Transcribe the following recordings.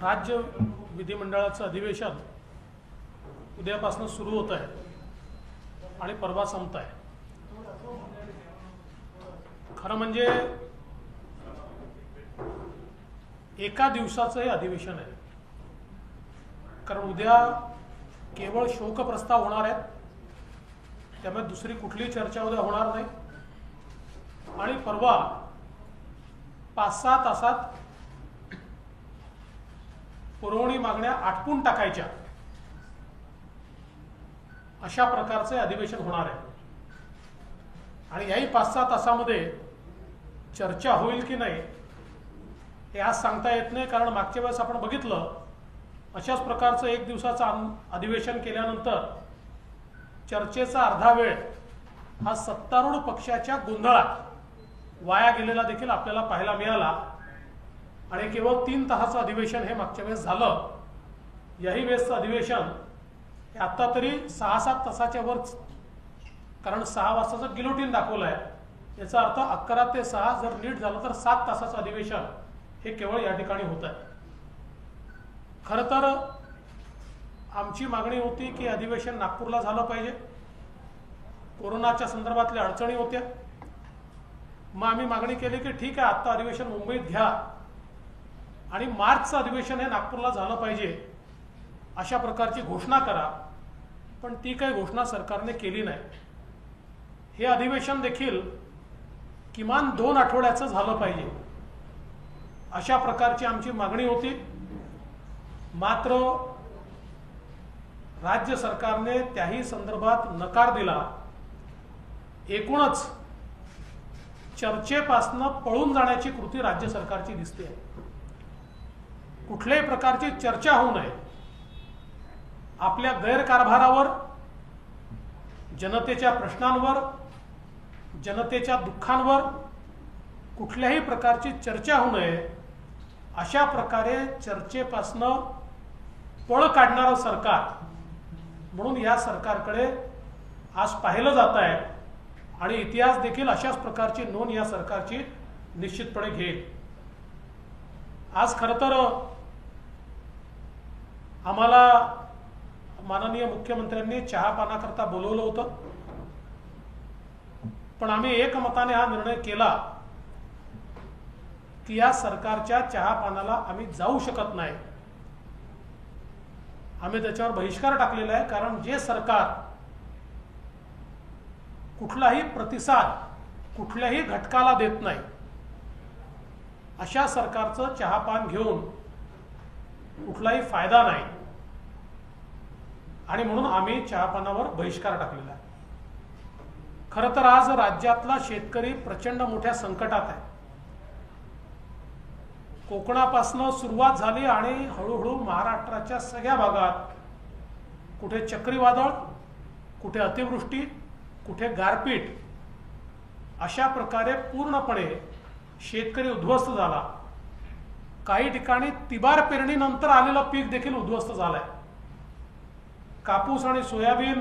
राज्य विधिमंडळाचं अधिवेशन उद्यापासून सुरू होत आहे आणि परवा संपत आहे। खरं म्हणजे एका दिवसाचं हे अधिवेशन आहे, कारण उद्या केवळ शोक प्रस्ताव होणार आहेत, त्यामुळे दुसरी कुठली चर्चा उद्या होणार नाही आणि परवा 5-6 तासात पुरवणी मागण्या आटपून टाकायच्या अशा प्रकारचे अधिवेशन होणार आहे। आणि याही 5-6 तासामध्ये चर्चा होईल की नाही हे आज सांगता येत नाही, कारण मागच्या वेळेस आपण बघितलं अशाच प्रकारचं एक दिवसाचं अधिवेशन केल्यानंतर चर्चेचा अर्धा वेळ हा सत्तारूढ पक्षाच्या गोंधळात वाया गेलेला देखील आपल्याला पाहायला मिळाला आणि केवळ 3 तासाचं अधिवेशन हे मागच्या वेळेस झालं। याही वेळेसचं अधिवेशन हे आत्ता तरी 6-7 तासाच्या वर, कारण 6 वाजताचं गिलोटीन दाखवलं आहे, याचा अर्थ 11 ते 6 जर नीट झालं तर 7 तासाचं अधिवेशन हे केवळ या ठिकाणी होत आहे। खरं तर आमची मागणी होती की अधिवेशन नागपूरला झालं पाहिजे, कोरोनाच्या संदर्भातल्या अडचणी होत्या, मग आम्ही मागणी केली की ठीक आहे आत्ता अधिवेशन मुंबईत घ्या आणि मार्चचं अधिवेशन हे नागपूरला झालं पाहिजे अशा प्रकारची घोषणा करा, पण ती काही घोषणा सरकारने केली नाही। हे अधिवेशन देखील किमान 2 आठवड्याचं झालं पाहिजे अशा प्रकारची आमची मागणी होती। मात्र राज्य सरकारने त्याही संदर्भात नकार दिला। एकूणच चर्चेपासून पळून जाण्याची कृती राज्य सरकारची दिसते आहे। कुठल्याही प्रकारची चर्चा होऊ नये, आपल्या गैरकारभारावर, जनतेच्या प्रश्नांवर, जनतेच्या दुःखांवर कुठल्याही प्रकारची चर्चा होऊ नये अशा प्रकारे चर्चेपासून पळ काढणारं सरकार म्हणून या सरकारकडे आज पाहिलं जात आहे आणि इतिहास देखील अशाच प्रकारची नोंद या सरकारची निश्चितपणे घेईल। आज खरं तर आम्हाला माननीय मुख्यमंत्र्यांनी चहापानाकरता बोलवलं होतं, पण आम्ही एकमताने हा निर्णय केला की या सरकारच्या चहापानाला आम्ही जाऊ शकत नाही। आम्ही त्याच्यावर बहिष्कार टाकलेला आहे, कारण जे सरकार कुठलाही प्रतिसाद कुठल्याही घटकाला देत नाही अशा सरकारचं चहापान घेऊन कुठलाही फायदा नाही आणि म्हणून आम्ही चहापानावर बहिष्कार टाकलेला आहे। खरं तर आज राज्यातला शेतकरी प्रचंड मोठ्या संकटात आहे। कोकणापासून सुरुवात झाली आणि हळूहळू महाराष्ट्राच्या सगळ्या भागात कुठे चक्रीवादळ, कुठे अतिवृष्टी, कुठे गारपीट अशा प्रकारे पूर्णपणे शेतकरी उद्ध्वस्त झाला। काही ठिकाणी तिबार पेरणीनंतर आलेलं पीक देखील उद्ध्वस्त झालंय। कापूस आणि सोयाबीन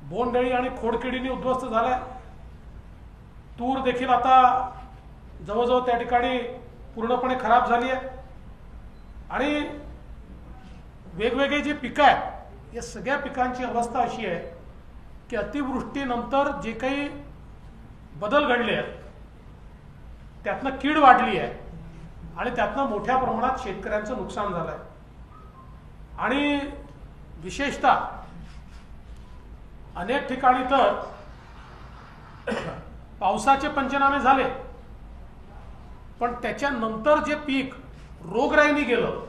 बोंडअळी आणि खोडकिडीने उद्ध्वस्त झालाय। तूर देखील आता जवळजवळ त्या ठिकाणी पूर्णपणे खराब झाली आहे आणि वेगवेगळे जे पिकं आहेत या सगळ्या पिकांची अवस्था अशी आहे की अतिवृष्टीनंतर जे काही बदल घडले आहेत त्यातनं कीड वाढली आहे आणि त्यातनं मोठ्या प्रमाणात शेतकऱ्यांचं नुकसान झालं आहे। आणि विशेषतः अनेक ठिकाणी तर पावसाचे पंचनामे झाले, पण त्याच्यानंतर जे पीक रोगराईने गेलं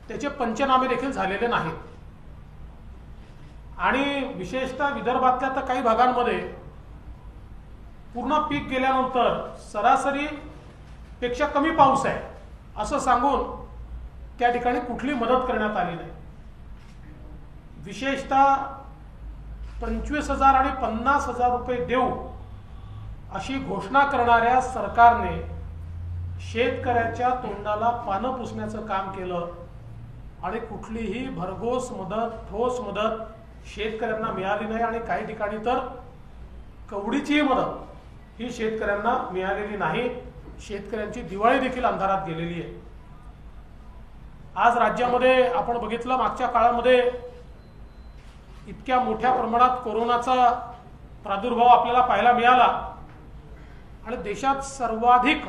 त्याचे पंचनामे देखील झालेले नाहीत। आणि विशेषतः विदर्भातल्या तर काही भागांमध्ये पूर्ण पीक गेल्यानंतर सरासरी पेक्षा कमी पाऊस आहे असं सांगून त्या ठिकाणी कुठली मदत करण्यात आली नाही। विशेषतः 25,000 आणि 50,000 रुपये देऊ अशी घोषणा करणाऱ्या सरकारने शेतकऱ्याच्या तोंडाला पानं पुसण्याचं काम केलं आणि कुठलीही भरघोस मदत, ठोस मदत शेतकऱ्यांना मिळाली नाही आणि काही ठिकाणी तर कवडीची मदत ही शेतकऱ्यांना मिळालेली नाही। शेतकऱ्यांची दिवाळी देखील अंधारात गेलेली आहे। आज राज्यामध्ये आपण बघितलं मागच्या काळामध्ये इतक्या मोठ्या प्रमाणात कोरोनाचा प्रादुर्भाव आपल्याला पाहायला मिळाला आणि देशात सर्वाधिक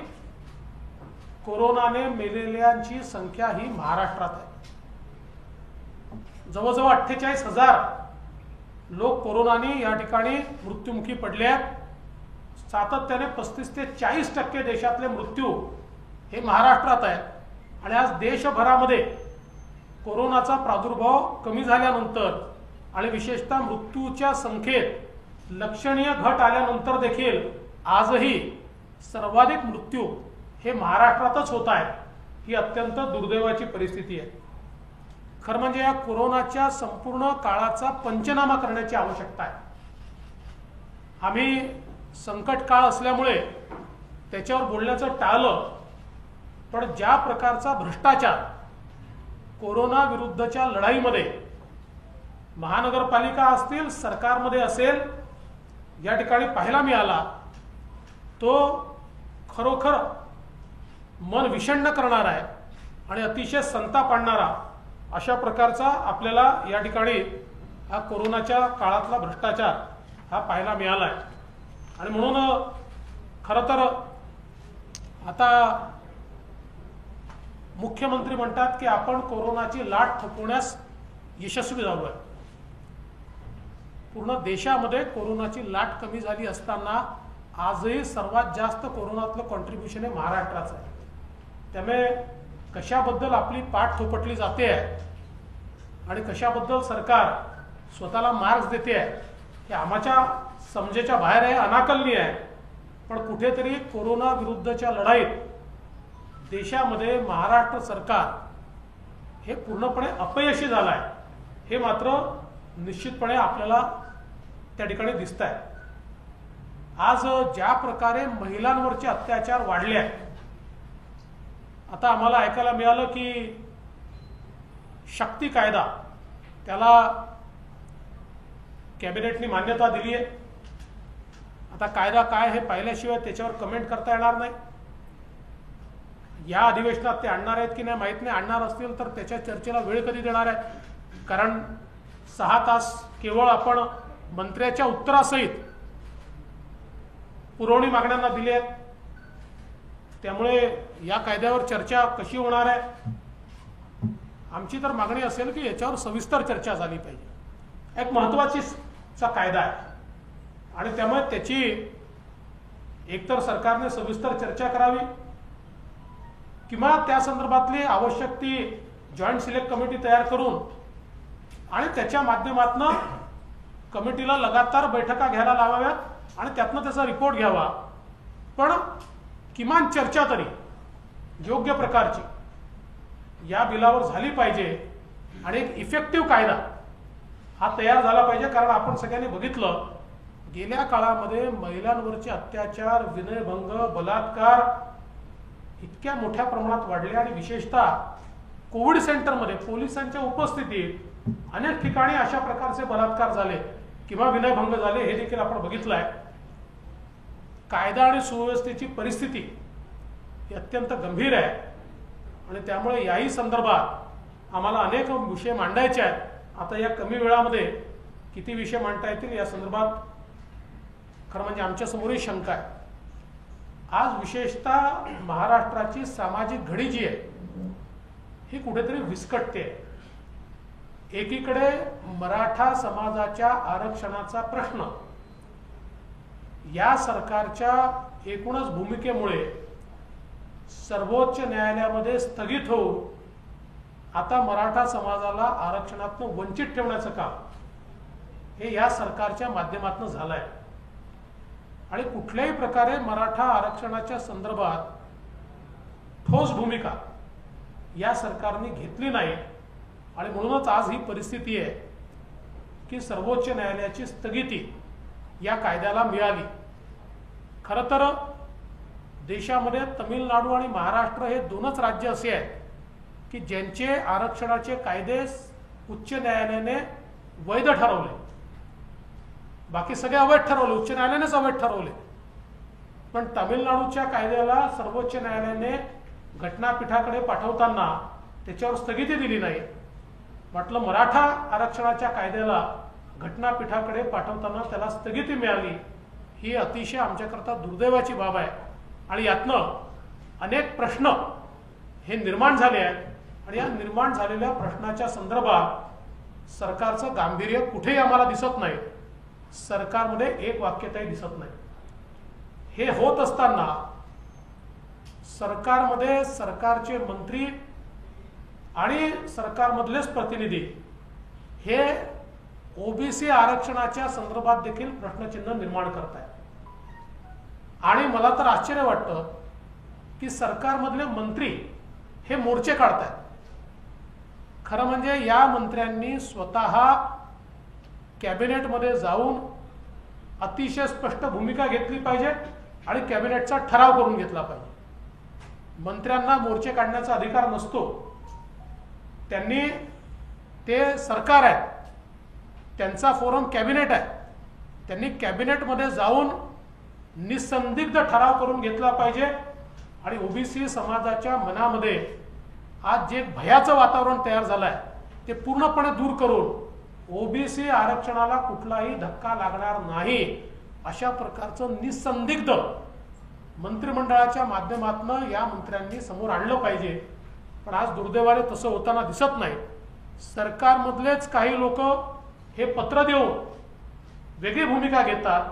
कोरोनाने मेलेल्यांची संख्या ही महाराष्ट्रात आहे। जवळजवळ 48,000 लोक कोरोनाने या ठिकाणी मृत्युमुखी पडले आहेत। सातत्याने 35 ते 40% देशातले मृत्यू हे महाराष्ट्रात आहेत आणि आज देशभरामध्ये कोरोनाचा प्रादुर्भाव कमी झाल्यानंतर आणि विशेषतः मृत्यूच्या संख्येत लक्षणीय घट आल्यानंतर देखील आजही सर्वाधिक मृत्यू हे महाराष्ट्रातच होत आहेत। ही अत्यंत दुर्दैवाची परिस्थिती आहे। खरं म्हणजे या कोरोनाच्या संपूर्ण काळाचा पंचनामा करण्याची आवश्यकता आहे। आम्ही संकट काळ असल्यामुळे त्याच्यावर बोलण्याचं टाळलं, पण ज्या प्रकारचा भ्रष्टाचार कोरोना विरुद्धच्या लढाईमध्ये महानगरपालिका असतील सरकारमध्ये असेल या ठिकाणी पाहायला मिळाला, तो खरोखर मन विषण्ण करणारा आहे आणि अतिशय संताप आणणारा अशा प्रकारचा आपल्याला या ठिकाणी हा कोरोनाच्या काळातला भ्रष्टाचार हा पाहायला मिळाला आहे। आणि म्हणून खरं तर आता मुख्यमंत्री म्हणतात की आपण कोरोनाची लाट थोपवण्यास यशस्वी झालो आहे। पूर्ण देशामध्ये कोरोनाची लाट कमी झाली असताना आजही सर्वात जास्त कोरोनातलं कॉन्ट्रीब्युशन हे महाराष्ट्राचं आहे। त्यामुळे कशाबद्दल आपली पाठ थोपटली जाते आहे आणि कशाबद्दल सरकार स्वतःला मार्क्स देते आहे हे आमच्या समजेच्या बाहेर आहे, अनाकलनीय आहे। पण कुठेतरी कोरोना विरुद्धच्या लढाईत देशामध्ये महाराष्ट्र सरकार हे पूर्णपणे अपयशी झालं आहे, हे मात्र निश्चितपणे आपल्याला त्या ठिकाणी दिसत आहे। आज ज्या प्रकारे महिलांवरचे अत्याचार वाढले आहेत, आता आम्हाला ऐकायला मिळालं की शक्ती कायदा त्याला कॅबिनेटने मान्यता दिली आहे। आता कायदा काय हे पाहिल्याशिवाय त्याच्यावर कमेंट करता येणार नाही। या अधिवेशनात ते आणणार आहेत की नाही माहित नाही, आणणार असतील तर त्याच्या चर्चेला वेळ कधी देणार आहे? कारण 6 तास केवळ आपण मंत्र्याच्या उत्तरासहित पुरवणी मागण्यांना दिली आहेत। त्यामुळे या कायद्यावर चर्चा कशी होणार आहे? आमची तर मागणी असेल की याच्यावर सविस्तर चर्चा झाली पाहिजे। एक महत्त्वाचा कायदा आहे आणि त्यामुळे त्याची एकतर सरकारने सविस्तर चर्चा करावी किंवा त्या संदर्भातली आवश्यक ती जॉईंट सिलेक्ट कमिटी तयार करून आणि त्याच्या माध्यमातून कमिटीला लगातार बैठका घ्यायला लावाव्यात आणि त्यातनं त्याचा रिपोर्ट घ्यावा। पण किमान चर्चा तरी योग्य प्रकारची या बिलावर झाली पाहिजे आणि एक इफेक्टिव्ह कायदा हा तयार झाला पाहिजे। कारण आपण सगळ्यांनी बघितलं गेल्या काळामध्ये महिलांवरचे अत्याचार, विनयभंग, बलात्कार इतक्या मोठ्या प्रमाणात वाढले आणि विशेषतः कोविड सेंटरमध्ये पोलिसांच्या उपस्थितीत अनेक ठिकाणी अशा प्रकारचे बलात्कार झाले किंवा विनयभंग झाले, हे देखील आपण बघितलं आहे। कायदा आणि सुव्यवस्थेची परिस्थिती ही अत्यंत गंभीर आहे आणि त्यामुळे याही संदर्भात आम्हाला अनेक विषय मांडायचे आहेत। आता या कमी वेळामध्ये किती विषय मांडता येतील या संदर्भात खरं म्हणजे आमच्या समोरही शंका आहे। आज विशेषतः महाराष्ट्राची सामाजिक घडी जी आहे ही कुठेतरी विस्कटते। एकीकडे मराठा समाजाच्या आरक्षणाचा प्रश्न या सरकारच्या एकूणच भूमिकेमुळे सर्वोच्च न्यायालयामध्ये स्थगित होऊन आता मराठा समाजाला आरक्षणातून वंचित ठेवण्याचं काम हे या सरकारच्या माध्यमातून झालं आहे आणि कुठल्याही प्रकारे मराठा आरक्षणाच्या संदर्भात ठोस भूमिका या सरकारने घेतली नाही आणि म्हणूनच आज ही परिस्थिती आहे की सर्वोच्च न्यायालयाची स्थगिती या कायद्याला मिळाली। खरं तर देशामध्ये तमिळनाडू आणि महाराष्ट्र हे दोनच राज्य असे आहेत की ज्यांचे आरक्षणाचे कायदे उच्च न्यायालयाने वैध ठरवले, बाकी सगळे अवैध ठरवले, उच्च न्यायालयानेच अवैध ठरवले। पण तमिळनाडूच्या कायद्याला सर्वोच्च न्यायालयाने घटनापीठाकडे पाठवताना त्याच्यावर स्थगिती दिली नाही. म्हटलं मराठा आरक्षणाच्या कायद्याला घटनापीठाकडे पाठवताना त्याला स्थगिती मिळाली, ही अतिशय आमच्याकरता दुर्दैवाची बाब आहे. आणि यातनं अनेक प्रश्न हे निर्माण झाले आहेत आणि या निर्माण झालेल्या प्रश्नाच्या संदर्भात सरकारचं गांभीर्य कुठेही आम्हाला दिसत नाही. सरकारमध्ये एक वाक्यताही दिसत नाही. हे होत असताना सरकारमध्ये सरकारचे मंत्री आणि सरकारमधलेच प्रतिनिधी हे ओबीसी आरक्षणाच्या संदर्भात देखील प्रश्नचिन्ह निर्माण करत आहेत. आणि मला तर आश्चर्य वाटतं की सरकारमधले मंत्री हे मोर्चे काढतात. खरं म्हणजे या मंत्र्यांनी स्वतः कॅबिनेटमध्ये जाऊन अतिशय स्पष्ट भूमिका घेतली पाहिजे आणि कॅबिनेटचा ठराव करून घेतला पाहिजे. मंत्र्यांना मोर्चे काढण्याचा अधिकार नसतो. त्यांनी ते सरकार आहे, त्यांचा फोरम कॅबिनेट आहे, त्यांनी कॅबिनेटमध्ये जाऊन निसंदिग्ध ठराव करून घेतला पाहिजे. आणि ओबीसी समाजाच्या मनामध्ये आज जे भयाचं वातावरण तयार झालं आहे ते पूर्णपणे दूर करून ओबीसी आरक्षणाला कुठलाही धक्का लागणार नाही अशा प्रकारचं निसंदिग्ध मंत्रिमंडळाच्या माध्यमातून या मंत्र्यांनी समोर आणलं पाहिजे. पण आज दुर्दैवाने तसं होताना दिसत नाही. सरकारमधलेच काही लोक हे पत्र देऊन वेगळी भूमिका घेतात,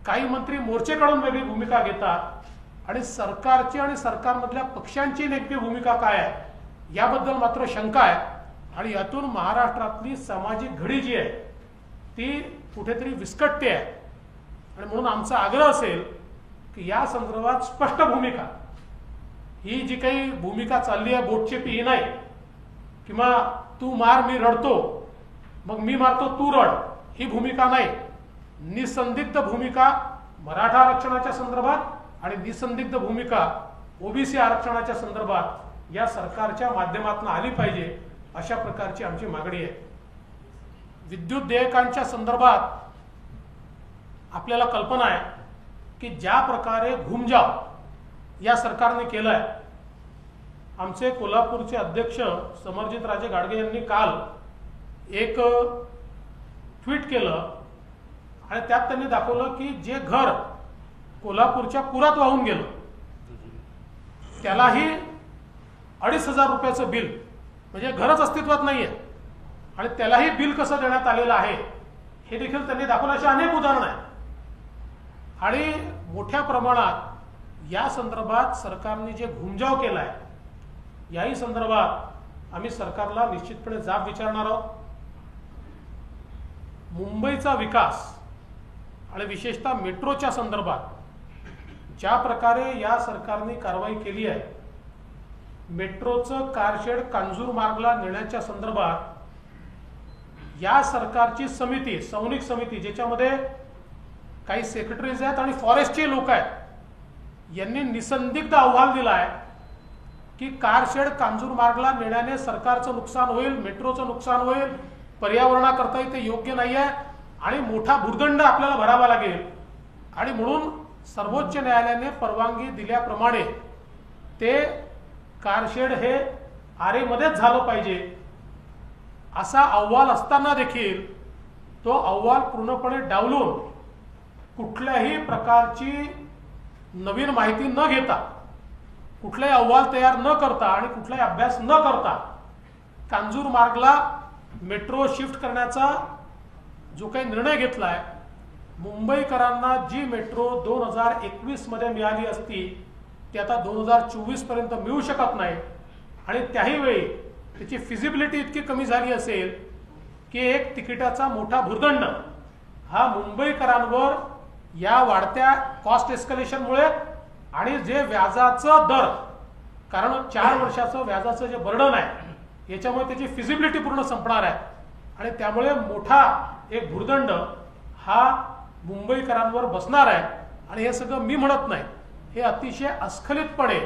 काही मंत्री मोर्चे काढून वेगळी भूमिका घेतात आणि सरकारची आणि सरकारमधल्या पक्षांची नेमकी भूमिका काय आहे याबद्दल मात्र शंका आहे. आणि यातून महाराष्ट्रातली सामाजिक घडी जी आहे ती कुठेतरी विस्कटते आहे. आणि म्हणून आमचा आग्रह असेल की या संदर्भात स्पष्ट भूमिका, ही जी काही भूमिका चालली आहे बोटचेपी ही नाही, किंवा तू मार मी रडतो मग मी मारतो तू रड, ही भूमिका नाही. निसंदिग्ध भूमिका मराठा आरक्षणाच्या संदर्भात आणि निसंदिग्ध भूमिका ओबीसी आरक्षणाच्या संदर्भात या सरकारच्या माध्यमातून आली पाहिजे अशा प्रकारची आमची मागणी आहे. विद्युत देयकांच्या संदर्भात आपल्याला कल्पना आहे की ज्या प्रकारे घुमजाव या सरकारने केलाय, आमचे कोल्हापूरचे अध्यक्ष समरजित राजे गाडगे यांनी काल एक ट्विट केलं आणि त्यात त्यांनी दाखवलं की जे घर कोल्हापूरच्या पुरात वाहून गेलं त्यालाही 2,500 रुपयाचं बिल, म्हणजे घरच अस्तित्वात नाहीये आणि त्यालाही बिल कसं देण्यात आलेलं आहे हे देखील त्यांनी दाखवलं. अशी अनेक उदाहरणं आहेत. आणि मोठ्या प्रमाणात या संदर्भात सरकारने जे घुमजाव केलाय याही संदर्भात आम्ही सरकारला निश्चितपणे जाब विचारणार आहोत. मुंबईचा विकास आणि विशेषतः मेट्रोच्या संदर्भात ज्या प्रकारे या सरकारने कारवाई केली आहे, मेट्रोचं कारशेड कांजूरमार्गला नेण्याच्या संदर्भात या सरकारची समिती, संनिक समिती, ज्याच्यामध्ये काही सेक्रेटरीज आहेत आणि फॉरेस्टचे लोक आहेत, यांनी निसंदिग्ध अहवाल दिलाय की कारशेड कांजूरमार्गला नेण्याने सरकारचं नुकसान होईल, मेट्रोचं नुकसान होईल, पर्यावरणाकरता ते योग्य नाही आहे आणि मोठा भूर्दंड आपल्याला भरावा लागेल. आणि म्हणून सर्वोच्च न्यायालयाने परवानगी दिल्याप्रमाणे ते कारशेड हे आरेमध्येच झालं पाहिजे असा अहवाल असताना देखील तो अहवाल पूर्णपणे डावलून कुठल्याही प्रकारची नवीन माहिती न घेता, कुठलाही अहवाल तयार न करता आणि कुठलाही अभ्यास न करता कांजूरमार्गला मेट्रो शिफ्ट करण्याचा जो काही निर्णय घेतलाय, मुंबईकरांना जी मेट्रो 2021 मध्ये मिळाली असती ती आता 2024 पर्यंत मिळू शकत नाही. आणि त्याही वेळी त्याची फिजिबिलिटी इतकी कमी झाली असेल की एक तिकिटाचा मोठा भुर्दंड हा मुंबईकरांवर या वाढत्या कॉस्ट एस्कलेशनमुळे आणि जे व्याजाचं दर, कारण 4 वर्षाचं व्याजाचं जे बर्डन आहे याच्यामुळे त्याची फिजिबिलिटी पूर्ण संपणार आहे आणि त्यामुळे मोठा एक भुर्दंड हा मुंबईकरांवर बसणार आहे. आणि हे सगळं मी म्हणत नाही, हे अतिशय अस्खलितपणे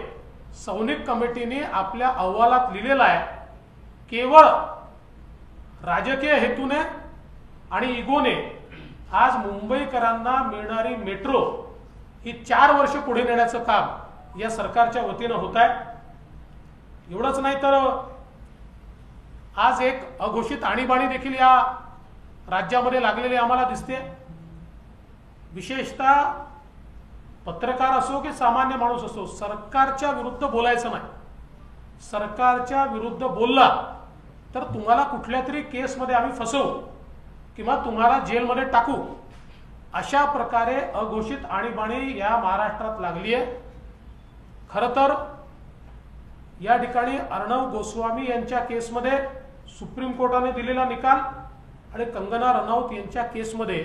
संनिक कमिटीने आपल्या अहवालात लिहिलेलं आहे. केवळ राजकीय हेतूने आणि इगोने आज मुंबईकरांना मिळणारी मेट्रो ही 4 वर्ष पुढे नेण्याचं काम या सरकारच्या वतीनं होत आहे. एवढंच नाही तर आज एक अघोषित आणीबाणी देखील या राज्यामध्ये लागलेली आम्हाला दिसते। विशेषतः पत्रकार असो की सामान्य माणूस असो, सरकारच्या विरुद्ध बोलायचं नाही। सरकारच्या विरुद्ध बोलला तर तुम्हाला कुठल्या तरी केसमध्ये आम्ही फसवू किंवा तुम्हाला जेलमध्ये टाकू, अशा प्रकारे अघोषित आणीबाणी या महाराष्ट्रात लागली आहे। खरं तर या ठिकाणी अर्णव गोस्वामी यांच्या केसमध्ये सुप्रीम कोर्टाने दिलेला निकाल आणि कंगना रनौत यांच्या केसमध्ये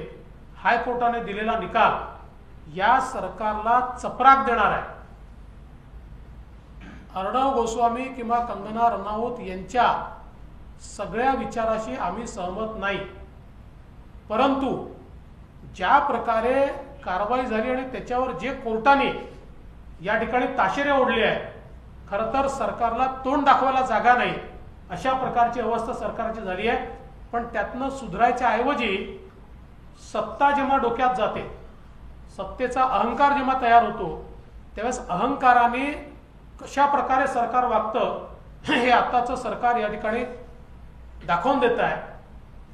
हायकोर्टाने दिलेला निकाल या सरकारला चपराक देणार आहे। अर्णव गोस्वामी किंवा कंगना रनौत यांच्या सगळ्या विचाराशी आम्ही सहमत नाही, परंतु ज्या प्रकारे कारवाई झाली आणि त्याच्यावर जे कोर्टाने या ठिकाणी ताशेरे ओढले आहे, खरं तर सरकारला तोंड दाखवायला जागा नाही अशा प्रकारची अवस्था सरकारची झाली आहे। पण त्यातनं सुधारायच्या ऐवजी सत्ता जेव्हा डोक्यात जाते, सत्तेचा अहंकार जेव्हा तयार होतो, त्यावेळेस अहंकाराने कशा प्रकारे सरकार वागतं हे आताचं सरकार या ठिकाणी दाखवून देत आहे।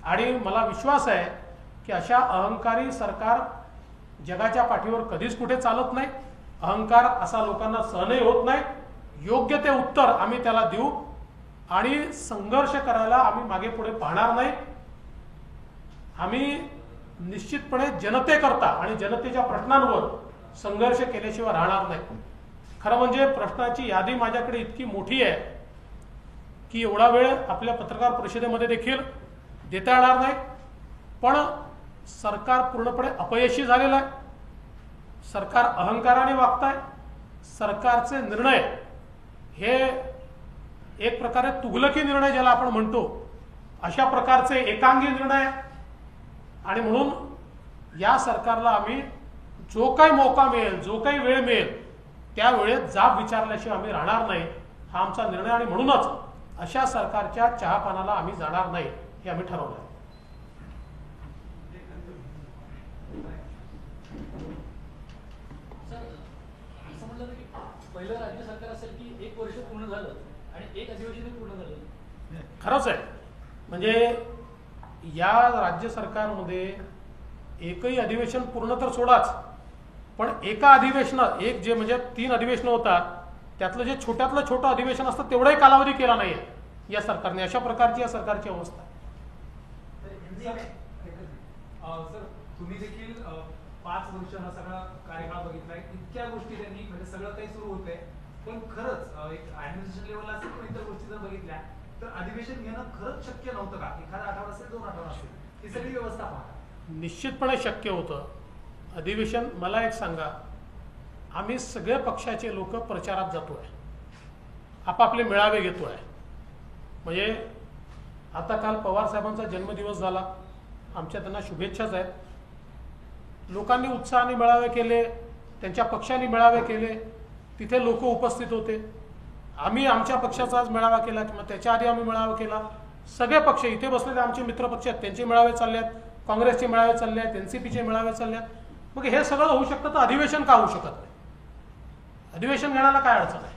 आणि मला विश्वास आहे की अशा अहंकारी सरकार जगाच्या पाठीवर कधीच कुठे चालत नाही। अहंकार असा लोकांना सहनही होत नाही। योग्य ते उत्तर आम्ही त्याला देऊ आणि संघर्ष करायला आम्ही मागे पुढे पाहणार नाही। आम्ही निश्चितपणे जनतेकरता आणि जनतेच्या प्रश्नांवर संघर्ष केल्याशिवाय राहणार नाही। खरं म्हणजे प्रश्नाची यादी माझ्याकडे इतकी मोठी आहे की एवढा वेळ आपल्या पत्रकार परिषदेमध्ये देखील देता येणार नाही। पण सरकार पूर्णपणे अपयशी झालेलं आहे। सरकार अहंकाराने वागत आहे। सरकारचे निर्णय हे एक प्रकारे तुगलकी निर्णय ज्याला आपण म्हणतो, अशा प्रकारचे एकांगी निर्णय, आणि म्हणून या सरकारला आम्ही जो काही मौका मिळेल, जो काही वेळ मिळेल त्या वेळेत जाब विचारल्याशिवाय आम्ही राहणार नाही, हा आमचा निर्णय। आणि म्हणूनच अशा सरकारच्या चहापानाला आम्ही जाणार नाही हे आम्ही ठरवलं आहे। पहिलं राज्य सरकार असेल की 1 वर्ष पूर्ण झालं आणि 1 अधिवेशन पूर्ण झालं। खरंच आहे, म्हणजे या राज्य सरकारमध्ये एकही अधिवेशन पूर्ण तर सोडाच, पण एका अधिवेशनात एक जे म्हणजे 3 अधिवेशन होतात त्यातलं जे छोट्यातलं छोटं अधिवेशन असतं तेवढाही कालावधी केला नाही या सरकारने। अशा प्रकारची या सरकारची अवस्था आहे। सर, तुम्ही देखील 5 वर्ष हा सगळा कार्यकाळ बघितलाय। इतक्या गोष्टी त्यांनी म्हणजे सगळं काही सुरू होतंय, पण खरंच एक ऍडमिनिस्ट्रेशन लेवलला असेल पण इतर गोष्टी जर बघितल्या तर अधिवेशन घेणं खरंच शक्य नव्हतं का? एखादा आठवडा असेल, 2 आठवडा असेल, ही सगळी व्यवस्था पाहता निश्चितपणे शक्य होतं अधिवेशन। मला एक सांगा, आम्ही सगळे पक्षाचे लोक प्रचारात जातोय, आपापले मेळावे घेतोय। म्हणजे आता काल पवार साहेबांचा जन्मदिवस झाला, आमच्या त्यांना शुभेच्छाच आहेत। लोकांनी उत्साहाने मेळावे केले, त्यांच्या पक्षाने मेळावे केले, तिथे लोक उपस्थित होते। आम्ही आमच्या पक्षाचा आज मेळावा केला किंवा त्याच्या आधी आम्ही मेळावा केला। सगळे पक्ष इथे बसलेले आमचे मित्र पक्ष आहेत, त्यांचे मेळावे चालले आहेत, काँग्रेसचे मेळावे चालले आहेत, एनसीपीचे मेळावे चालले आहेत। मग हे सगळं होऊ शकतं तर अधिवेशन का होऊ शकत नाही? अधिवेशन घेण्याला काय अडचण आहे?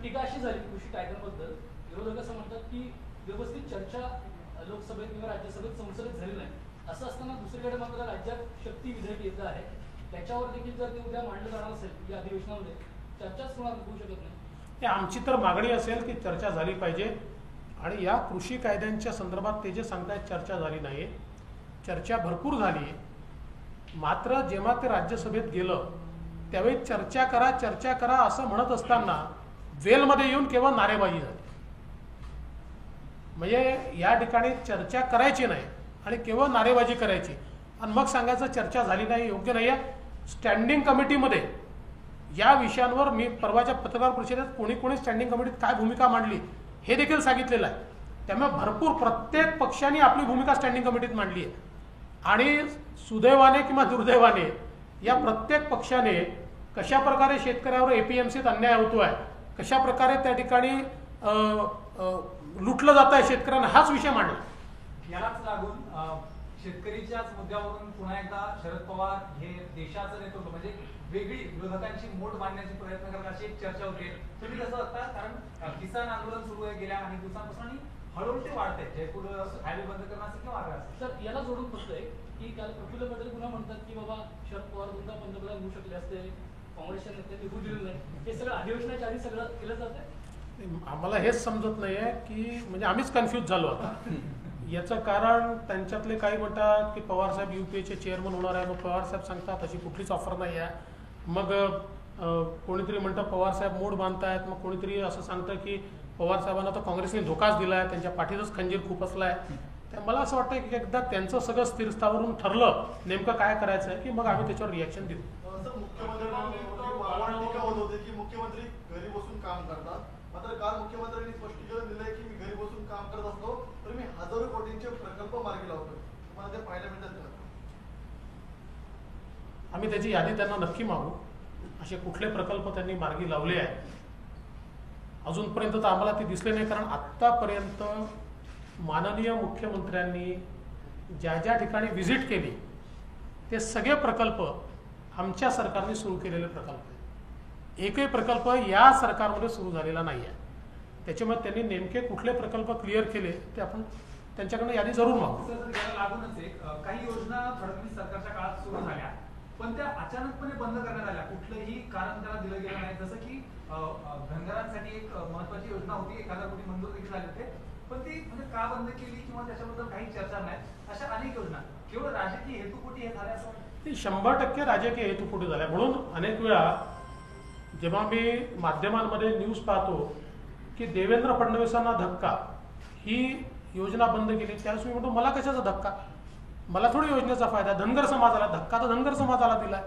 टीका अशी झाली कृषी कायद्यांबद्दल, विरोधक असं म्हणतात की व्यवस्थित चर्चा लोकसभेत किंवा राज्यसभेत संसदेत झाली नाही। असं असताना दुसरीकडे मात्र राज्यात शक्ती विधेयक येतं आहे, त्याच्यावर देखील जर ते उद्या मांडलं जाणार असेल या अधिवेशनामध्ये चर्चाच होऊ शकत नाही। आमची तर मागणी असेल की चर्चा झाली पाहिजे। आणि या कृषी कायद्यांच्या संदर्भात ते जे सांगतायत चर्चा झाली नाही, चर्चा भरपूर झाली। मात्र जेव्हा ते राज्यसभेत गेलं त्यावेळी चर्चा करा चर्चा करा असं म्हणत असताना वेलमध्ये येऊन केवळ नारेबाजी झाली। म्हणजे या ठिकाणी चर्चा करायची नाही आणि केवळ नारेबाजी करायची आणि मग सांगायचं चर्चा झाली नाही, योग्य नाही आहे। स्टँडिंग कमिटीमध्ये या विषयांवर मी परवाच्या पत्रकार परिषदेत कोणी कोणी स्टँडिंग कमिटीत काय भूमिका मांडली हे देखील सांगितलेलं आहे। त्यामुळे भरपूर प्रत्येक पक्षाने आपली भूमिका स्टँडिंग कमिटीत मांडली आहे आणि सुदैवाने किंवा दुर्दैवाने या प्रत्येक पक्षाने कशा प्रकारे शेतकऱ्यावर एपीएमसीत अन्याय होतोय, कशा प्रकारे त्या ठिकाणी लुटलं जात आहे शेतकऱ्यांना, हाच विषय मांडला। यालाच लागून शेतकरीच्याच मुद्द्यावरून पुन्हा एकदा शरद पवार हे देशाचं नेतृत्व म्हणजे वेगळी विरोधकांची मोठ बांधण्याचे प्रयत्न करत अशी एक चर्चा होते। तुम्ही कसं बघता? कारण किसान आंदोलन सुरू आहे गेल्या अनेक दिवसांपासून आणि हळूहळू ते वाढत आहे. जयपूर हायवे बंद करणं असेल किंवा आग्रा असेल. सर याला जोडून फक्त आहे की काल प्रफुल्ल पटेल पुन्हा म्हणतात की बाबा शरद पवार दोनदा पंतप्रधान होऊ शकले असते, काँग्रेसच्या नेत्यांनी होऊ दिलेलं नाही. हे सगळं अधिवेशनाच्या आधी सगळं केलं जातंय. आम्हाला हेच समजत नाही आहे की म्हणजे आम्हीच कन्फ्यूज झालो आता. याचं कारण त्यांच्यातले काही म्हणतात की पवारसाहेब UPAचे चेअरमन होणार आहे, मग पवारसाहेब सांगतात अशी कुठलीच ऑफर नाही आहे. मग कोणीतरी म्हणतं पवारसाहेब मोड बांधतायत, मग कोणीतरी असं सांगतं की पवारसाहेबांना तर काँग्रेसने धोकाच दिला आहे, त्यांच्या पाठीतच खंजीर खुपसला आहे. तर मला असं वाटतं की एकदा त्यांचं सगळं स्थिरस्थावरून ठरलं नेमकं काय करायचं आहे की मग आम्ही त्याच्यावर रिॲक्शन देऊ. मुख्यमंत्री घरी बसून काम करतात, मात्र काल मुख्यमंत्र्यांनी स्पष्टीकरण दिलंय की मी घरी बसून काम करत असतो तर मी हजारो कोटींचे प्रकल्प मार्गी लावतो. तुम्हाला ते पाहायला मिळतात का? आम्ही त्याची यादी त्यांना नक्की मागू. असे कुठले प्रकल्प त्यांनी मार्गी लावले आहेत अजूनपर्यंत तर आम्हाला ते दिसले नाही, कारण आत्तापर्यंत माननीय मुख्यमंत्र्यांनी ज्या ज्या ठिकाणी व्हिजिट केली ते सगळे प्रकल्प आमच्या सरकारने सुरू केलेले प्रकल्प आहेत. एकही प्रकल्प या सरकारमध्ये सुरू झालेला नाही आहे. त्याच्यामुळे त्यांनी नेमके कुठले प्रकल्प क्लिअर केले ते आपण त्यांच्याकडनं यादी जरूर मागू. सर याला लागूनच एक काही योजना फडणवीस सरकारच्या काळात सुरू झाल्या पण त्या अचानकपणे बंद करण्यात आल्या. कुठलंही कारण त्याला दिलं गेलं नाही. जसं की धनगरांसाठी एक महत्वाची योजना होती, 1000 कोटी मंजूर देखील झाले होते, पण ती म्हणजे का बंद केली किंवा त्याच्याबद्दल काही चर्चा नाही. अशा अनेक योजना केवळ राजकीय हेतूपोटी हे झाले असं ती 100% राजकीय हेतूपोटी झाल्या. म्हणून अनेक वेळा जेव्हा मी माध्यमांमध्ये न्यूज पाहतो की देवेंद्र फडणवीसांना धक्का, ही योजना बंद केली, त्यावेळेस मी म्हणतो मला कशाचा धक्का, मला थोडी योजनेचा फायदा. धनगर समाजाला धक्का तर धनगर समाजाला दिलाय.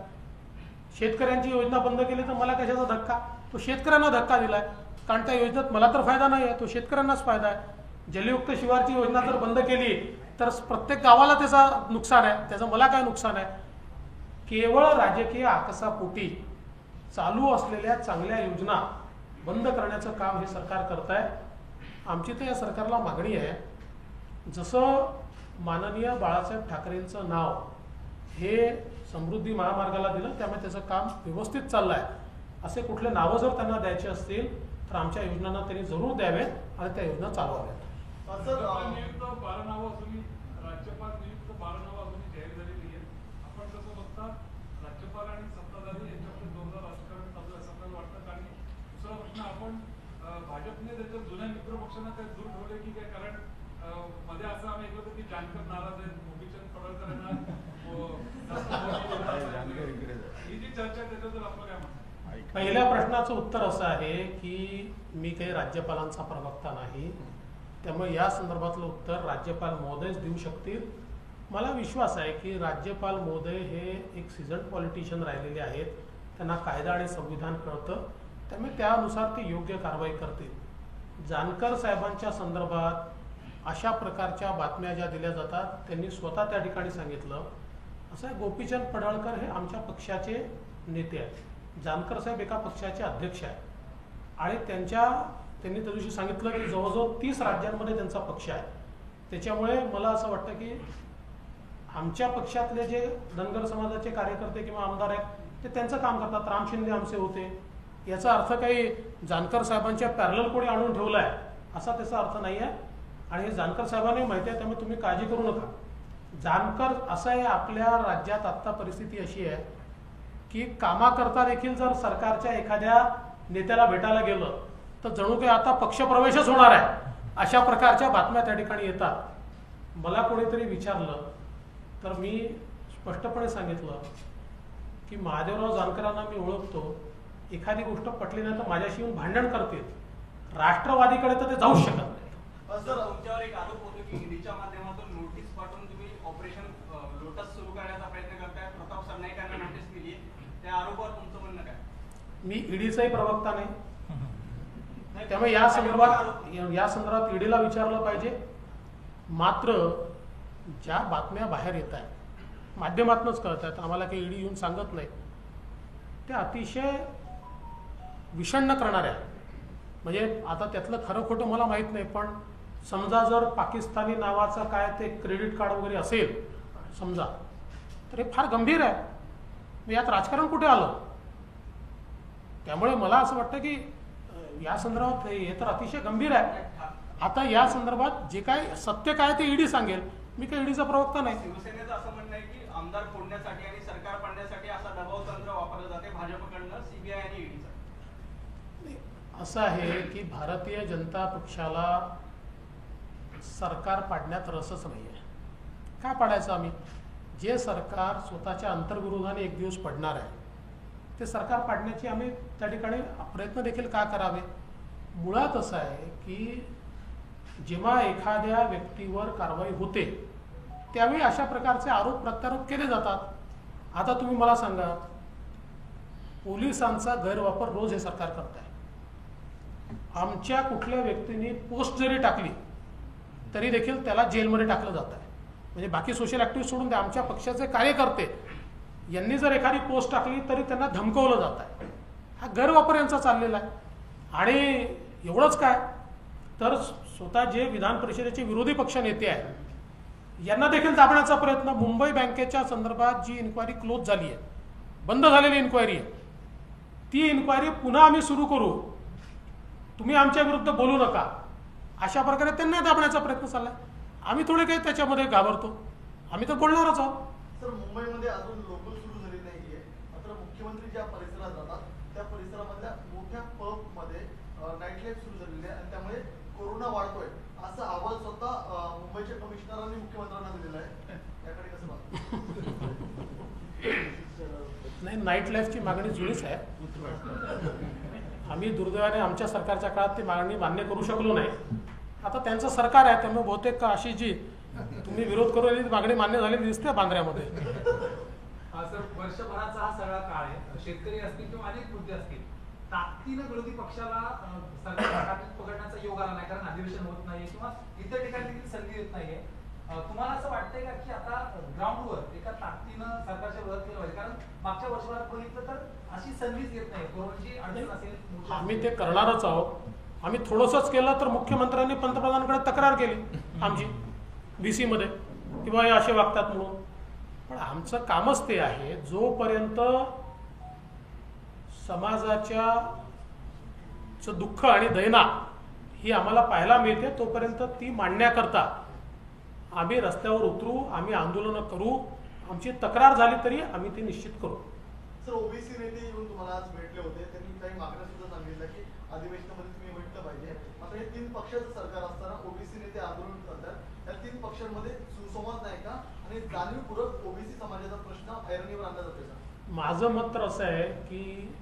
शेतकऱ्यांची योजना बंद केली तर मला कशाचा धक्का, तो शेतकऱ्यांना धक्का दिलाय, कारण त्या योजनेत मला तर फायदा नाही आहे, तो शेतकऱ्यांनाच फायदा आहे. जलयुक्त शिवारची योजना जर बंद केली तर प्रत्येक गावाला त्याचा नुकसान आहे, त्याचं मला काय नुकसान आहे. केवळ राजकीय आकसापोटी चालू असलेल्या चांगल्या योजना बंद करण्याचं काम हे सरकार करत आहे. आमची तर या सरकारला मागणी आहे, जसं माननीय बाळासाहेब ठाकरेंचं नाव हे समृद्धी महामार्गाला दिलं त्यामुळे त्याचं काम व्यवस्थित चाललं आहे, असे कुठले नावं जर त्यांना द्यायचे असतील तर आमच्या योजनांना त्यांनी जरूर द्यावेत आणि त्या योजना चालवाव्यात. नियुक्त 12 नावं अजूनही राज्यपाल नियुक्त 12 नावं अजूनही जाहीर झालेली आहेत. आपण कसं बघता राज्यपाल आणि सत्ताधारी यांच्यामध्ये जोरदार राजकारण चालू आहे असं आपल्याला वाटतं. आणि दुसरा प्रश्न, आपण भाजपने त्याच्या जुन्या मित्र पक्षांना काय दूर ठेवले की काय, कारण मध्ये असं आम्ही ऐकलं होतं की जानकर नाराज आहेत, गोपीचंद पडळकरांना ही जी चर्चा आहे त्याच्याबद्दल आपलं काय म्हणणं? पहिल्या प्रश्नाचं उत्तर असं आहे की मी काही राज्यपालांचा प्रवक्ता नाही, त्यामुळे या संदर्भातलं उत्तर राज्यपाल महोदयच देऊ शकतील. मला विश्वास आहे की राज्यपाल महोदय हे एक सीझन्ड पॉलिटिशियन राहिलेले आहेत, त्यांना कायदा आणि संविधान कळतं, त्यामुळे त्यानुसार ते योग्य कारवाई करतील. जानकर साहेबांच्या संदर्भात अशा प्रकारच्या बातम्या ज्या दिल्या जातात त्यांनी स्वतः त्या ठिकाणी सांगितलं असं आहे, गोपीचंद पडळकर हे आमच्या पक्षाचे नेते आहेत, जानकर साहेब एका पक्षाचे अध्यक्ष आहेत आणि त्यांनी त्या दिवशी सांगितलं की जवळजवळ 30 राज्यांमध्ये त्यांचा पक्ष आहे. त्याच्यामुळे मला असं वाटतं की आमच्या पक्षातले जे धनगर समाजाचे कार्यकर्ते किंवा आमदार आहेत ते त्यांचं काम करतात. राम शिंदे आमचे होते, याचा अर्थ काही जानकर साहेबांच्या पॅरलल कोणी आणून ठेवला आहे असा त्याचा अर्थ नाही आहे. आणि हे जानकर साहेबांनी माहिती आहे, त्यामुळे तुम्ही काळजी करू नका. जानकर असं आहे, आपल्या राज्यात आत्ता परिस्थिती अशी आहे की कामाकरता देखील जर सरकारच्या एखाद्या नेत्याला भेटायला गेलं तर जणू काही आता पक्षप्रवेशच होणार आहे अशा प्रकारच्या बातम्या त्या ठिकाणी येतात. मला कोणीतरी विचारलं तर मी स्पष्टपणे सांगितलं की महादेवराव जानकरांना मी ओळखतो, एखादी गोष्ट पटली नाही तर माझ्याशी येऊन भांडण करतील, राष्ट्रवादीकडे तर ते जाऊच शकत नाही. तुमच्यावर एक आरोप होतो की ईडीच्या माध्यमातून नोटीस पाठवून तुम्ही ऑपरेशन लोटस सुरू करण्याचा प्रयत्न करताय, प्रताप सरनाईकांना नोटीस दिली, त्या आरोपावर तुमचं म्हणणं काय? मी ईडीचाही प्रवक्ता नाही, त्यामुळे या संदर्भात ईडीला विचारलं पाहिजे. मात्र ज्या बातम्या बाहेर येत आहेत माध्यमातूनच कळत आहेत, आम्हाला काही ईडी येऊन सांगत नाही, त्या अतिशय विषण्ण करणाऱ्या. म्हणजे आता त्यातलं खरं खोटं मला माहीत नाही, पण समजा जर पाकिस्तानी नावाचं काय ते क्रेडिट कार्ड वगैरे असेल समजा, तर हे फार गंभीर आहे. मग यात राजकारण कुठे आलं? त्यामुळे मला असं वाटतं की या संदर्भात हे तर अतिशय गंभीर आहे. आता या संदर्भात जे काय सत्य काय ते ईडी सांगेल. मी काही ईडीचा प्रवक्ता नाही. शिवसेनेचं असं म्हणणं आहे की आमदार फोडण्यासाठी आणि सरकार पाडण्यासाठी असा दबाव तंत्र वापरलं जाते भाजपकडनं सीबीआय आणि ईडीचं. असं आहे की भारतीय जनता पक्षाला सरकार पाडण्यात रसच नाही आहे. काय पाडायचं आम्ही? जे सरकार स्वतःच्या अंतर्विरोधाने एक दिवस पडणार आहे ते सरकार पाडण्याची आम्ही त्या ठिकाणी प्रयत्न देखील का करावे? मुळात असं आहे की जेव्हा एखाद्या व्यक्तीवर कारवाई होते त्यावेळी अशा प्रकारचे आरोप प्रत्यारोप केले जातात. आता तुम्ही मला सांगा, पोलिसांचा गैरवापर रोज हे सरकार करत आहे. आमच्या कुठल्या व्यक्तीने पोस्ट जरी टाकली तरी देखील त्याला जेलमध्ये टाकलं जात आहे. म्हणजे बाकी सोशल ॲक्टिव्हिस्ट सोडून द्या, आमच्या पक्षाचे कार्यकर्ते यांनी जर एखादी पोस्ट टाकली तरी त्यांना धमकवलं जात आहे. हा गैरवापर यांचा चाललेला आहे. आणि एवढंच काय तर स्वतः जे विधान परिषदेचे विरोधी पक्ष नेते आहेत यांना देखील दाबण्याचा प्रयत्न. मुंबई बँकेच्या संदर्भात जी इन्क्वायरी क्लोज झाली आहे, बंद झालेली इन्क्वायरी आहे, ती इन्क्वायरी पुन्हा आम्ही सुरू करू, तुम्ही आमच्या विरुद्ध बोलू नका, अशा प्रकारे त्यांना दाबण्याचा प्रयत्न चालला आहे. आम्ही थोडे काही त्याच्यामध्ये घाबरतो, आम्ही तर बोलणारच आहोत. सर, मुंबईमध्ये अजून लोकल सुरू झाली नाहीये, मात्र मुख्यमंत्री ज्या परिसरात जातात त्या परिसरामधल्या मोठ्या पबमध्ये नाईट लाईफ सुरू झालेली आहे आणि त्यामुळे कोरोना वाढतोय असा अहवाल स्वतः मुंबईच्या कमिशनरांनी मुख्यमंत्र्यांना दिलेला आहे. याकडे कसं पाहता? नाही, नाईट लाईफची मागणी जुनीच आहे. आम्ही दुर्दैवाने आमच्या सरकारच्या काळात ती मागणी मान्य करू शकलो नाही. आता त्यांचं सरकार आहे त्यामुळे बहुतेक अशी जी तुम्ही विरोध करू राहिली मागणी मान्य झालेली दिसते बांद्र्यामध्ये. सर, वर्षभराचा हा सगळा काळ आहे. शेतकरी असतील किंवा अनेक मुद्दे असतील, ताकदीनं विरोधी पक्षाला सरकार पकडण्याचा योग आला नाही, कारण अधिवेशन होत नाहीये किंवा इतर ठिकाणी देखील संधी येत नाहीये. तुम्हाला असं वाटतंय का की आता ग्राउंडवर एका ताकदीनं सरकारच्या विरोधात केलं पाहिजे? कारण मागच्या वर्षभरात बघितलं तर अशी संधीच येत नाही. कोरोनाची अडचण असेल, आम्ही ते करणारच आहोत. आम्ही थोडंसंच केलं तर मुख्यमंत्र्यांनी पंतप्रधानांकडे तक्रार केली आमची VC मध्ये किंवा हे असे वागतात म्हणून. पण आमचं कामच ते आहे, जोपर्यंत समाजाच्या दुःख आणि दैना ही आम्हाला पाहायला मिळते तोपर्यंत ती मांडण्याकरता आम्ही रस्त्यावर उतरू, आम्ही आंदोलनं करू, आमची तक्रार झाली तरी आम्ही ती निश्चित करू. सर, ओबीसी नेते येऊन तुम्हाला आज भेटले होते, त्यांनी काही मागण्या सुद्धा सांगितल्या की अधिवेशनामध्ये तुम्ही भेटलं पाहिजे. मात्र हे 3 पक्षाचं सरकार असताना ओबीसी नेते आंदोलन करतात. या 3 पक्षांमध्ये सुसंवाद नाही का आणि जाणीवपूर्वक ओबीसी समाजाचा प्रश्न ऐरणीवर आणला जातोय का? माझं मत तर असं आहे की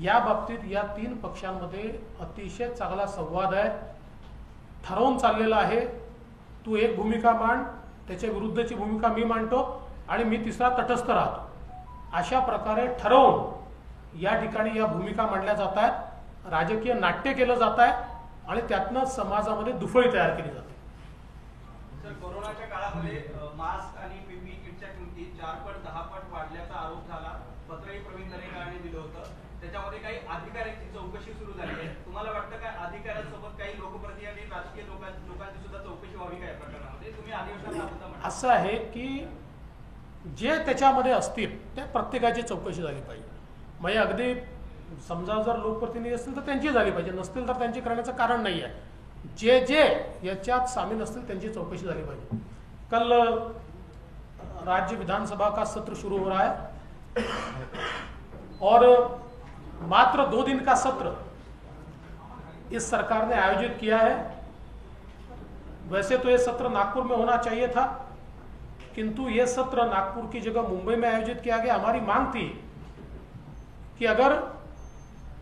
या बाबतीत या 3 पक्षांमध्ये अतिशय चांगला संवाद आहे, ठरवून चाललेला आहे. तू एक भूमिका मांड, त्याच्या विरुद्धची भूमिका मी मांडतो आणि मी तिसरा तटस्थ राहतो. अशा प्रकारे ठरवून या ठिकाणी या भूमिका मांडल्या जात आहेत, राजकीय नाट्य केलं जात आहे आणि त्यातनं समाजामध्ये दुफळी तयार केली जाते. सर, कोरोनाच्या काळामध्ये मास्क आणि PPE किटच्या किमती 4 पट 10 पट वाढल्याचा आरोप झाला. पत्रही प्रवीण दरेकरांनी दिलं होतं. त्याच्यामध्ये काही अधिकाऱ्यांची चौकशी सुरू झाली आहे. तुम्हाला वाटतं काय अधिकाऱ्यांसोबत काही लोकप्रतिनिधी आणि राजकीय लोकांची सुद्धा चौकशी व्हावी का या प्रकरणामध्ये? तुम्ही अधिवेशनात असं आहे की जे त्याच्यामध्ये असतील त्या प्रत्येकाची चौकशी झाली पाहिजे. म्हणजे अगदी समजा जर लोकप्रतिनिधी असतील तर त्यांची झाली पाहिजे, नसतील तर त्यांची करण्याचं कारण नाही आहे. जे जे याच्यात सामील असतील त्यांची चौकशी झाली पाहिजे. कल राज्य विधानसभा का सत्र शुरू हो रहा है और मात्र 2 दिन का सत्र इस सरकार ने आयोजित किया है. वैसे तो ये सत्र नागपुर में होना चाहिए था, किंतु ये सत्र नागपुर की जगह मुंबई में आयोजित किया गया. हमारी मांग थी कि अगर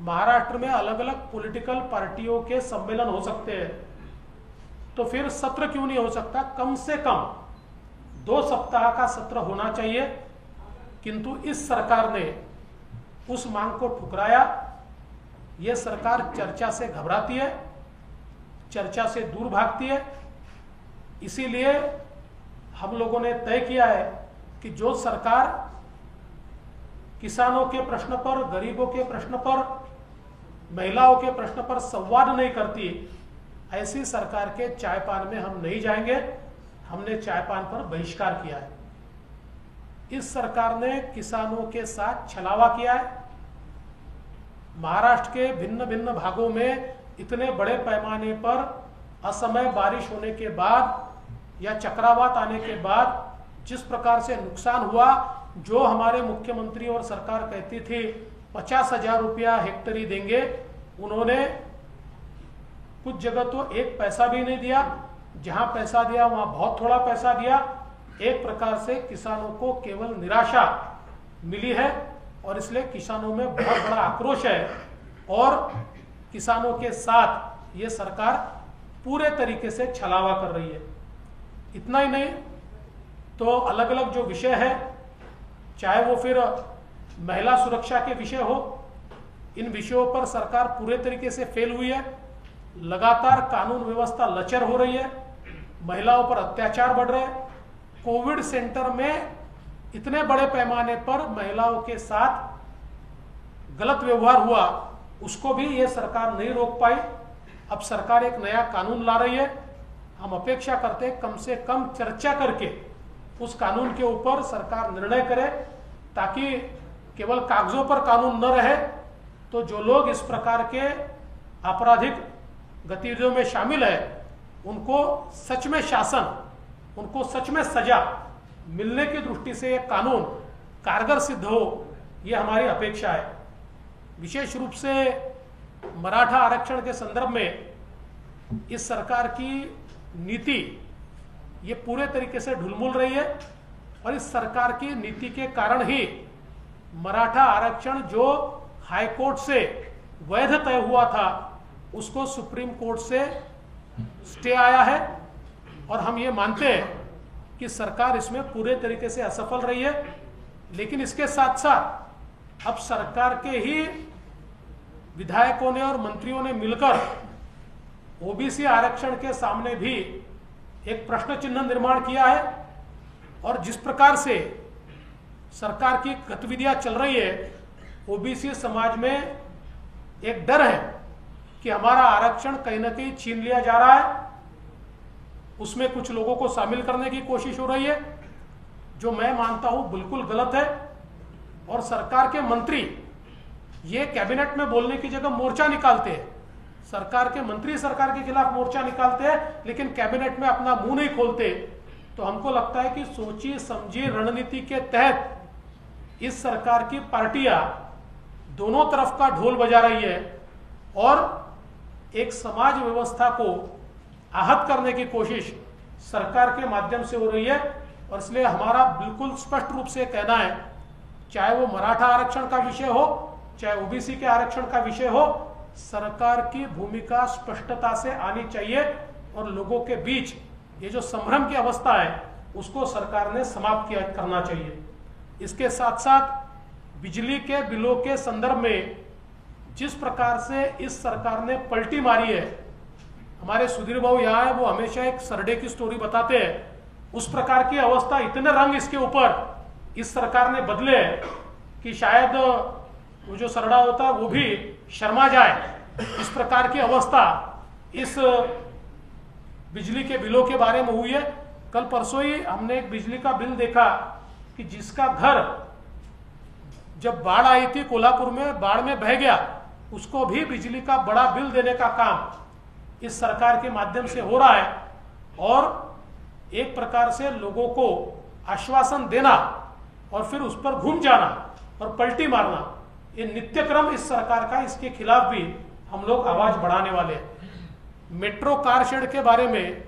महाराष्ट्र में अलग अलग पॉलिटिकल पार्टियों के सम्मेलन हो सकते हैं तो फिर सत्र क्यों नहीं हो सकता? कम से कम 2 सप्ताह का सत्र होना चाहिए. किंतु इस सरकार ने उस मांग को ठुकराया. ये सरकार चर्चा से घबराती है, चर्चा से दूर भागती है. इसीलिए हम लोगों ने तय किया है कि जो सरकार किसानों के प्रश्न पर, गरीबों के प्रश्न पर, महिलाओं के प्रश्न पर संवाद नहीं करती, ऐसी सरकार के चायपान में हम नहीं जाएंगे. हमने चायपान पर बहिष्कार किया है. इस सरकार ने किसानों के साथ छलावा किया है. महाराष्ट्र के भिन्न भिन्न भागों में इतने बड़े पैमाने पर असमय बारिश होने के बाद या चक्रवात आने के बाद जिस प्रकार से नुकसान हुआ, जो हमारे मुख्यमंत्री और सरकार कहती थी 50,000 रुपया हेक्टेरी देंगे, उन्होंने कुछ जगह तो एक पैसा भी नहीं दिया, जहां पैसा दिया वहां बहुत थोड़ा पैसा दिया। एक प्रकार से किसानों को केवल निराशा मिली है और इसलिए किसानों में बहुत बड़ा आक्रोश है और किसानों के साथ ये सरकार पूरे तरीके से छलावा कर रही है। इतना ही नहीं तो अलग अलग जो विषय है, चाहे वो फिर महिला सुरक्षा के विषय हो, इन विषयों पर सरकार पूरे तरीके से फेल हुई है। लगातार कानून व्यवस्था लचर हो रही है, महिलाओं पर अत्याचार बढ़ रहे हैं। कोविड सेंटर में इतने बड़े पैमाने पर महिलाओं के साथ गलत व्यवहार हुआ, उसको भी ये सरकार नहीं रोक पाई। अब सरकार एक नया कानून ला रही है। हम अपेक्षा करते हैं कम से कम चर्चा करके उस कानून के ऊपर सरकार निर्णय करे, ताकि केवल कागजों पर कानून न रहे तो जो लोग इस प्रकार के आपराधिक गतिविधियों में शामिल है उनको सच में शासन, उनको सच में सजा मिलने की दृष्टि से यह कानून कारगर सिद्ध हो, यह हमारी अपेक्षा है। विशेष रूप से मराठा आरक्षण के संदर्भ में इस सरकार की नीति ये पूरे तरीके से ढुलमुल रही है और इस सरकार की नीति के कारण ही मराठा आरक्षण जो हाईकोर्ट से वैध तय हुआ था उसको सुप्रीम कोर्ट से स्टे आया है और हम ये मानते हैं कि सरकार इसमें पूरे तरीके से असफल रही है। लेकिन इसके साथ साथ अब सरकार के ही विधायकों ने और मंत्रियों ने मिलकर ओबीसी आरक्षण के सामने भी एक प्रश्न चिन्ह निर्माण किया है और जिस प्रकार से सरकार की गतिविधियां चल रही है, ओबीसी समाज में एक डर है कि हमारा आरक्षण कहीं ना कहीं छीन लिया जा रहा है। उसमें कुछ लोगों को शामिल करने की कोशिश हो रही है, जो मैं मानता हूं बिल्कुल गलत है। और सरकार के मंत्री ये कैबिनेट में बोलने की जगह मोर्चा निकालते हैं, सरकार के मंत्री सरकार के खिलाफ मोर्चा निकालते हैं, लेकिन कैबिनेट में अपना मुंह नहीं खोलते। तो हमको लगता है कि सोची समझी रणनीति के तहत इस सरकार की पार्टियां दोनों तरफ का ढोल बजा रही है और एक समाज व्यवस्था को आहत करने की कोशिश सरकार के माध्यम से हो रही है। और इसलिए हमारा बिल्कुल स्पष्ट रूप से कहना है, चाहे वो मराठा आरक्षण का विषय हो, चाहे ओबीसी के आरक्षण का विषय हो, सरकार की भूमिका स्पष्टता से आनी चाहिए और लोगों के बीच ये जो संभ्रम की अवस्था है उसको सरकार ने समाप्त करना चाहिए। इसके साथ साथ बिजली के बिलों के संदर्भ में जिस प्रकार से इस सरकार ने पलटी मारी है, हमारे सुधीर बाबू यहाँ है, वो हमेशा एक सरडे की स्टोरी बताते हैं। उस प्रकार की अवस्था, इतने रंग इसके ऊपर इस सरकार ने बदले कि शायद वो जो सरडा होता है वो भी शर्मा जाए। इस प्रकार की अवस्था इस बिजली के बिलों के बारे में हुई है। कल परसों ही हमने एक बिजली का बिल देखा कि जिसका घर जब बाढ़ आई थी कोल्हापुर में, बाढ़ में बह गया, उसको भी बिजली का बड़ा बिल देने का काम इस सरकार के माध्यम से हो रहा है। और एक प्रकार से लोगों को आश्वासन देना और फिर उस पर घूम जाना और पलटी मारना, ये नित्य क्रम इस सरकार का। इसके खिलाफ भी हम लोग आवाज बढ़ाने वाले हैं। मेट्रो कार शेड के बारे में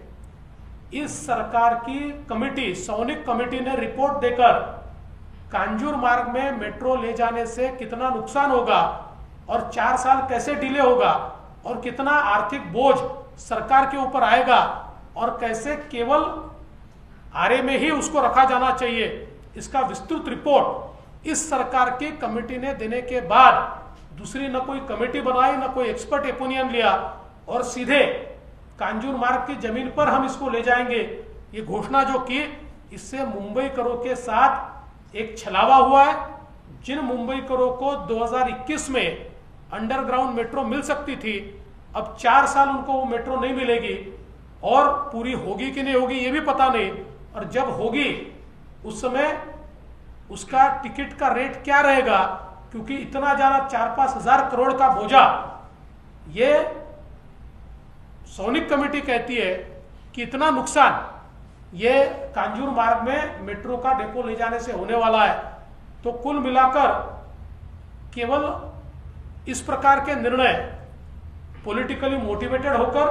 इस सरकार की कमेटी, सौनिक कमेटी ने रिपोर्ट देकर कांजूर मार्ग में मेट्रो ले जाने से कितना नुकसान होगा और 4 साल कैसे डिले होगा और कितना आर्थिक बोझ सरकार के ऊपर आएगा और कैसे केवल आरे में ही उसको रखा जाना चाहिए, इसका विस्तृत रिपोर्ट इस सरकार की कमेटी ने देने के बाद दूसरी न कोई कमेटी बनाई, न कोई एक्सपर्ट ओपिनियन लिया और सीधे कांजूर मार्ग की जमीन पर हम इसको ले जाएंगे, ये घोषणा जो की, इससे मुंबई करों के साथ एक छलावा हुआ है। जिन मुंबई करों को 2021 में अंडरग्राउंड मेट्रो मिल सकती थी, अब 4 साल उनको वो मेट्रो नहीं मिलेगी और पूरी होगी कि नहीं होगी ये भी पता नहीं। और जब होगी उस समय उसका टिकट का रेट क्या रहेगा, क्योंकि इतना ज्यादा 4-5 हजार करोड़ का बोझा, ये सोनिक कमेटी कहती है कि इतना नुकसान ये कांजूर मार्ग में मेट्रो का डेपो ले जाने से होने वाला है। तो कुल मिलाकर केवल इस प्रकार के निर्णय पॉलिटिकली मोटिवेटेड होकर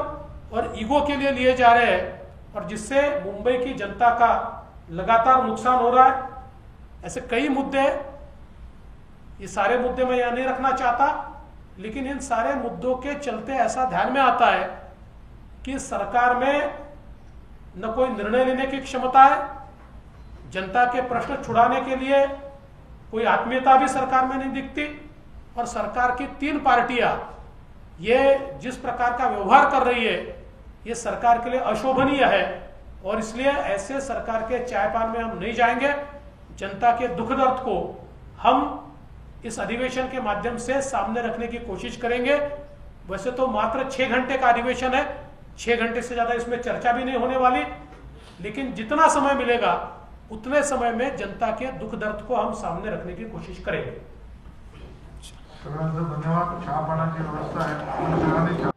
और ईगो के लिए लिए जा रहे हैं, और जिससे मुंबई की जनता का लगातार नुकसान हो रहा है। ऐसे कई मुद्दे, ये सारे मुद्दे मैं यहां नहीं रखना चाहता, लेकिन इन सारे मुद्दों के चलते ऐसा ध्यान में आता है कि सरकार में न कोई निर्णय लेने की क्षमता है, जनता के प्रश्न छुड़ाने के लिए कोई आत्मीयता भी सरकार में नहीं दिखती, और सरकार की 3 पार्टियां ये जिस प्रकार का व्यवहार कर रही है ये सरकार के लिए अशोभनीय है। और इसलिए ऐसे सरकार के चायपान में हम नहीं जाएंगे। जनता के दुख दर्द को हम इस अधिवेशन के माध्यम से सामने रखने की कोशिश करेंगे। वैसे तो मात्र 6 घंटे का अधिवेशन है, 6 घंटे से ज्यादा इसमें चर्चा भी नहीं होने वाली, लेकिन जितना समय मिलेगा उतने समय में जनता के दुख दर्द को हम सामने रखने की कोशिश करेंगे। सगळ्यांचं धन्यवाद। चहा पाण्याची व्यवस्था आहे, आपण सगळ्यांनी चहा